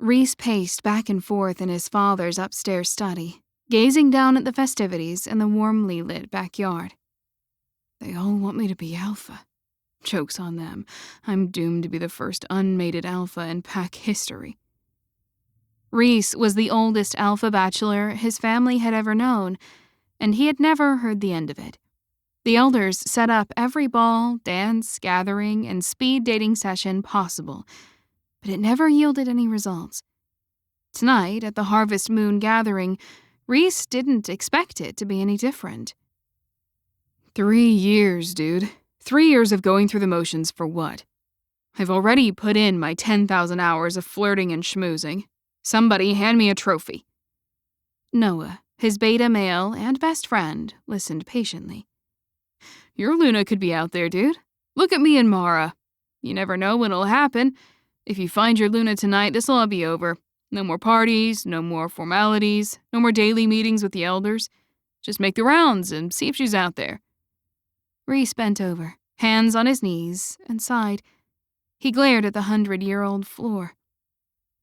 Reese paced back and forth in his father's upstairs study, gazing down at the festivities in the warmly lit backyard. They all want me to be alpha. Joke's on them. I'm doomed to be the first unmated alpha in pack history. Reese was the oldest alpha bachelor his family had ever known, and he had never heard the end of it. The elders set up every ball, dance, gathering, and speed dating session possible, but it never yielded any results. Tonight, at the Harvest Moon gathering, Reese didn't expect it to be any different. 3 years, dude. 3 years of going through the motions for what? I've already put in my 10,000 hours of flirting and schmoozing. Somebody hand me a trophy. Noah, his beta male and best friend, listened patiently. Your Luna could be out there, dude. Look at me and Mara. You never know when it'll happen. If you find your Luna tonight, this'll all be over. No more parties, no more formalities, no more daily meetings with the elders. Just make the rounds and see if she's out there. Reese bent over, hands on his knees, and sighed. He glared at the 100-year-old floor.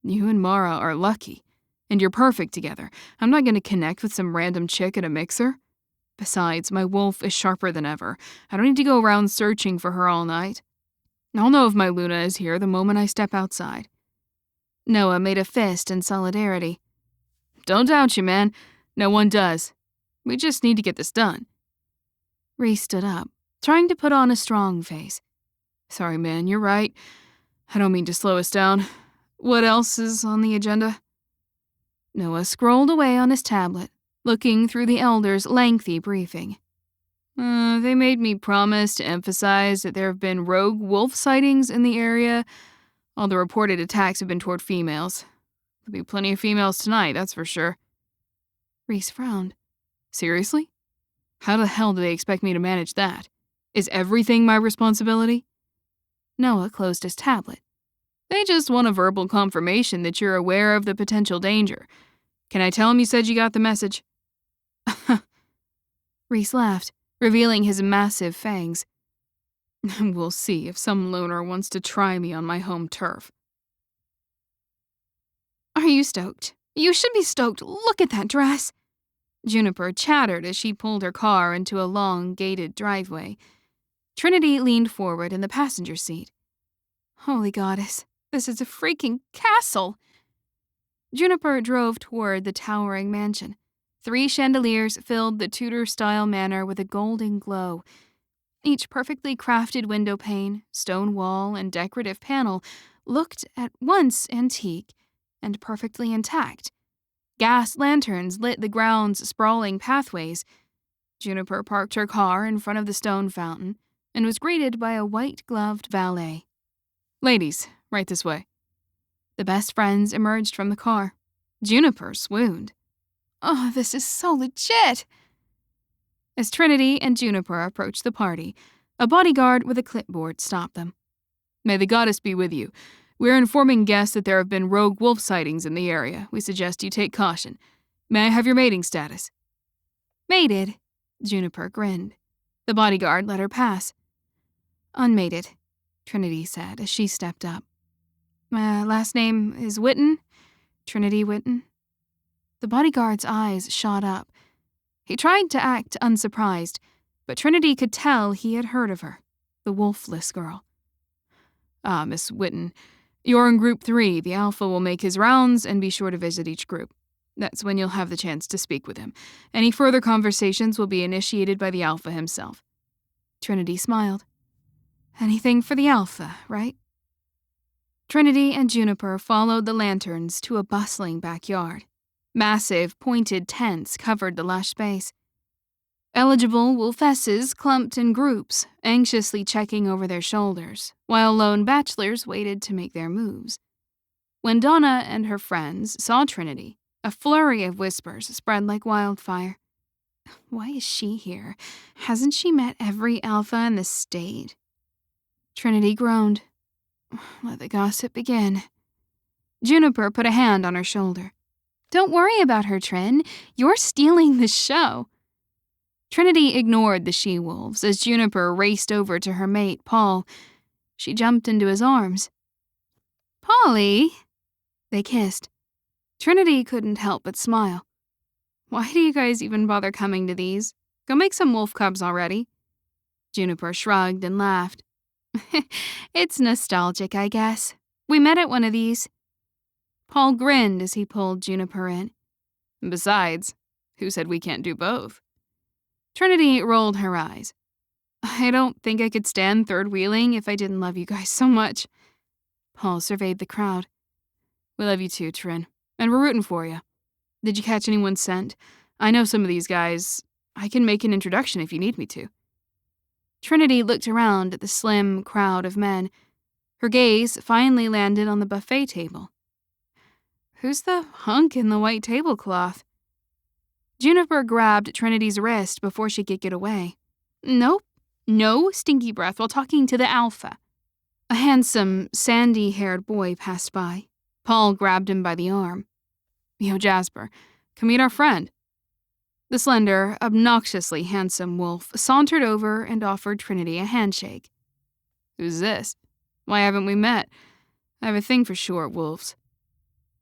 You and Mara are lucky, and you're perfect together. I'm not going to connect with some random chick at a mixer. Besides, my wolf is sharper than ever. I don't need to go around searching for her all night. I'll know if my Luna is here the moment I step outside. Noah made a fist in solidarity. Don't doubt you, man. No one does. We just need to get this done. Reese stood up, trying to put on a strong face. Sorry, man, you're right. I don't mean to slow us down. What else is on the agenda? Noah scrolled away on his tablet, looking through the elders' lengthy briefing. They made me promise to emphasize that there have been rogue wolf sightings in the area. All the reported attacks have been toward females. There'll be plenty of females tonight, that's for sure. Reese frowned. Seriously? How the hell do they expect me to manage that? Is everything my responsibility? Noah closed his tablet. They just want a verbal confirmation that you're aware of the potential danger. Can I tell him you said you got the message? Reese laughed, revealing his massive fangs. We'll see if some loner wants to try me on my home turf. Are you stoked? You should be stoked. Look at that dress. Juniper chattered as she pulled her car into a long, gated driveway. Trinity leaned forward in the passenger seat. Holy goddess, this is a freaking castle! Juniper drove toward the towering mansion. 3 chandeliers filled the Tudor-style manor with a golden glow. Each perfectly crafted window pane, stone wall, and decorative panel looked at once antique and perfectly intact. Gas lanterns lit the ground's sprawling pathways. Juniper parked her car in front of the stone fountain and was greeted by a white-gloved valet. Ladies, right this way. The best friends emerged from the car. Juniper swooned. Oh, this is so legit! As Trinity and Juniper approached the party, a bodyguard with a clipboard stopped them. May the goddess be with you. We're informing guests that there have been rogue wolf sightings in the area. We suggest you take caution. May I have your mating status? Mated, Juniper grinned. The bodyguard let her pass. Unmated, Trinity said as she stepped up. My last name is Whitten, Trinity Whitten. The bodyguard's eyes shot up. He tried to act unsurprised, but Trinity could tell he had heard of her, the wolfless girl. Ah, Miss Whitten, you're in Group 3. The Alpha will make his rounds and be sure to visit each group. That's when you'll have the chance to speak with him. Any further conversations will be initiated by the Alpha himself. Trinity smiled. Anything for the Alpha, right? Trinity and Juniper followed the lanterns to a bustling backyard. Massive, pointed tents covered the lush space. Eligible wolfesses clumped in groups, anxiously checking over their shoulders, while lone bachelors waited to make their moves. When Donna and her friends saw Trinity, a flurry of whispers spread like wildfire. Why is she here? Hasn't she met every alpha in the state? Trinity groaned. Let the gossip begin. Juniper put a hand on her shoulder. Don't worry about her, Trin. You're stealing the show. Trinity ignored the she-wolves as Juniper raced over to her mate, Paul. She jumped into his arms. Polly? They kissed. Trinity couldn't help but smile. Why do you guys even bother coming to these? Go make some wolf cubs already. Juniper shrugged and laughed. It's nostalgic, I guess. We met at one of these. Paul grinned as he pulled Juniper in. Besides, who said we can't do both? Trinity rolled her eyes. I don't think I could stand third-wheeling if I didn't love you guys so much. Paul surveyed the crowd. We love you too, Trin, and we're rooting for you. Did you catch anyone's scent? I know some of these guys. I can make an introduction if you need me to. Trinity looked around at the slim crowd of men. Her gaze finally landed on the buffet table. Who's the hunk in the white tablecloth? Juniper grabbed Trinity's wrist before she could get away. Nope. No stinky breath while talking to the alpha. A handsome, sandy-haired boy passed by. Paul grabbed him by the arm. Yo, Jasper, come meet our friend. The slender, obnoxiously handsome wolf sauntered over and offered Trinity a handshake. Who's this? Why haven't we met? I have a thing for short wolves.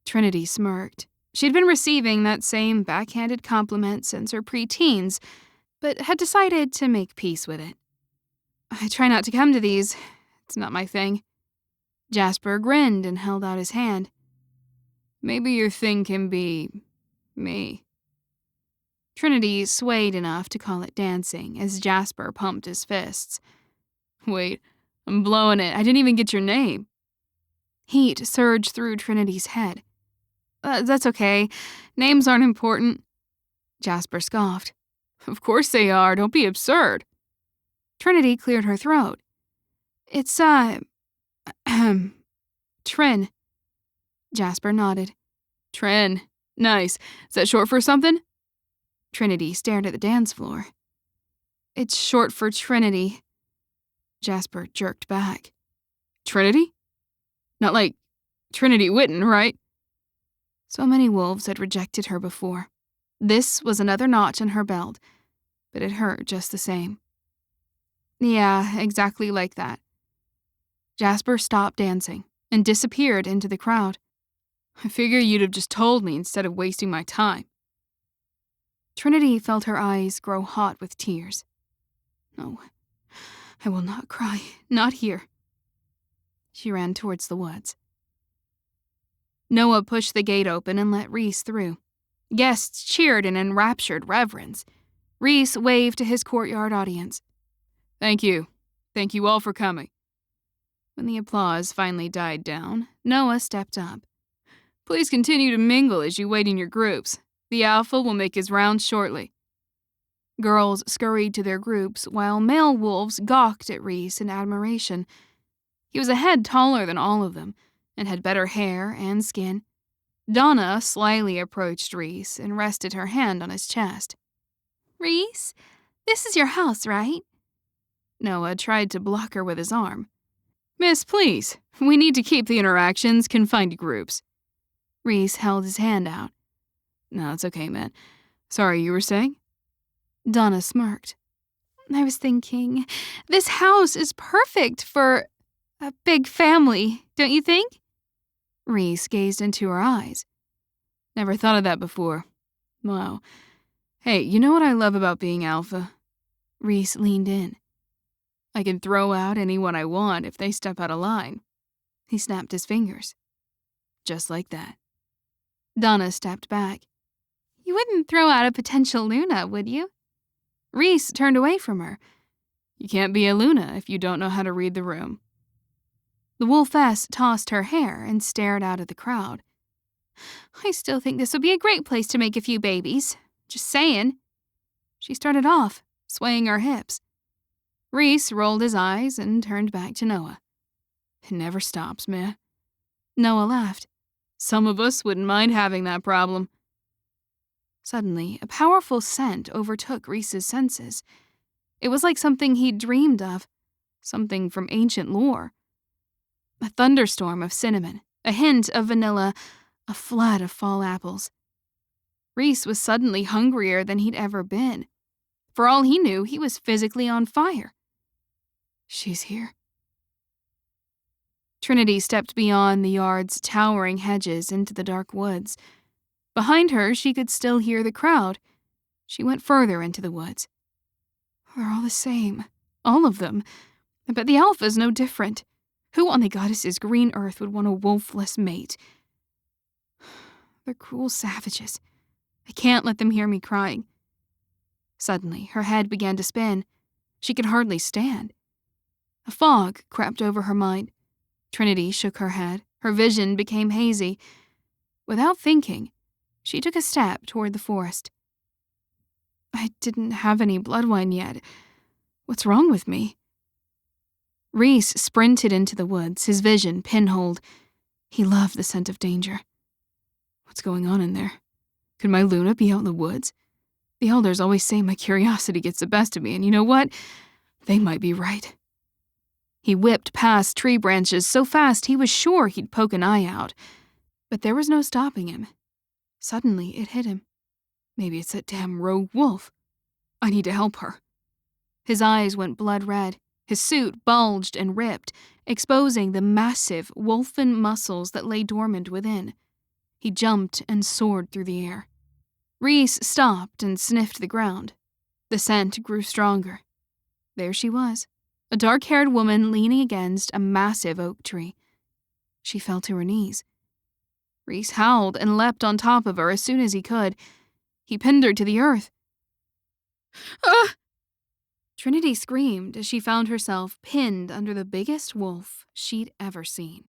Trinity smirked. She'd been receiving that same backhanded compliment since her preteens, but had decided to make peace with it. I try not to come to these. It's not my thing. Jasper grinned and held out his hand. Maybe your thing can be me. Trinity swayed enough to call it dancing as Jasper pumped his fists. Wait, I'm blowing it. I didn't even get your name. Heat surged through Trinity's head. That's okay. Names aren't important. Jasper scoffed. Of course they are. Don't be absurd. Trinity cleared her throat. It's, Trin. Jasper nodded. Trin. Nice. Is that short for something? Trinity stared at the dance floor. It's short for Trinity. Jasper jerked back. Trinity? Not like Trinity Whitten, right? So many wolves had rejected her before. This was another notch in her belt, but it hurt just the same. Yeah, exactly like that. Jasper stopped dancing and disappeared into the crowd. I figure you'd have just told me instead of wasting my time. Trinity felt her eyes grow hot with tears. No, I will not cry, not here. She ran towards the woods. Noah pushed the gate open and let Reese through. Guests cheered in enraptured reverence. Reese waved to his courtyard audience. Thank you. Thank you all for coming. When the applause finally died down, Noah stepped up. Please continue to mingle as you wait in your groups. The alpha will make his rounds shortly. Girls scurried to their groups while male wolves gawked at Reese in admiration. He was a head taller than all of them and had better hair and skin. Donna slyly approached Reese and rested her hand on his chest. Reese, this is your house, right? Noah tried to block her with his arm. Miss, please, we need to keep the interactions confined to groups. Reese held his hand out. No, it's okay, man. Sorry, you were saying? Donna smirked. I was thinking, this house is perfect for a big family, don't you think? Reese gazed into her eyes. Never thought of that before. Wow. Hey, you know what I love about being alpha? Reese leaned in. I can throw out anyone I want if they step out of line. He snapped his fingers. Just like that. Donna stepped back. You wouldn't throw out a potential Luna, would you? Reese turned away from her. You can't be a Luna if you don't know how to read the room. The wolfess tossed her hair and stared out at the crowd. I still think this would be a great place to make a few babies. Just saying. She started off, swaying her hips. Reese rolled his eyes and turned back to Noah. It never stops, man. Noah laughed. Some of us wouldn't mind having that problem. Suddenly, a powerful scent overtook Reese's senses. It was like something he'd dreamed of, something from ancient lore. A thunderstorm of cinnamon, a hint of vanilla, a flood of fall apples. Reese was suddenly hungrier than he'd ever been. For all he knew, he was physically on fire. She's here. Trinity stepped beyond the yard's towering hedges into the dark woods. Behind her, she could still hear the crowd. She went further into the woods. They're all the same. All of them. But the alpha's no different. Who on the goddess's green earth would want a wolfless mate? They're cruel savages. I can't let them hear me crying. Suddenly, her head began to spin. She could hardly stand. A fog crept over her mind. Trinity shook her head. Her vision became hazy. Without thinking, she took a step toward the forest. I didn't have any blood wine yet. What's wrong with me? Reese sprinted into the woods, his vision pinholed. He loved the scent of danger. What's going on in there? Could my Luna be out in the woods? The elders always say my curiosity gets the best of me, and you know what? They might be right. He whipped past tree branches so fast he was sure he'd poke an eye out. But there was no stopping him. Suddenly, it hit him. Maybe it's that damn rogue wolf. I need to help her. His eyes went blood red. His suit bulged and ripped, exposing the massive, wolfen muscles that lay dormant within. He jumped and soared through the air. Reese stopped and sniffed the ground. The scent grew stronger. There she was, a dark-haired woman leaning against a massive oak tree. She fell to her knees. Reese howled and leapt on top of her as soon as he could. He pinned her to the earth. Ah! Trinity screamed as she found herself pinned under the biggest wolf she'd ever seen.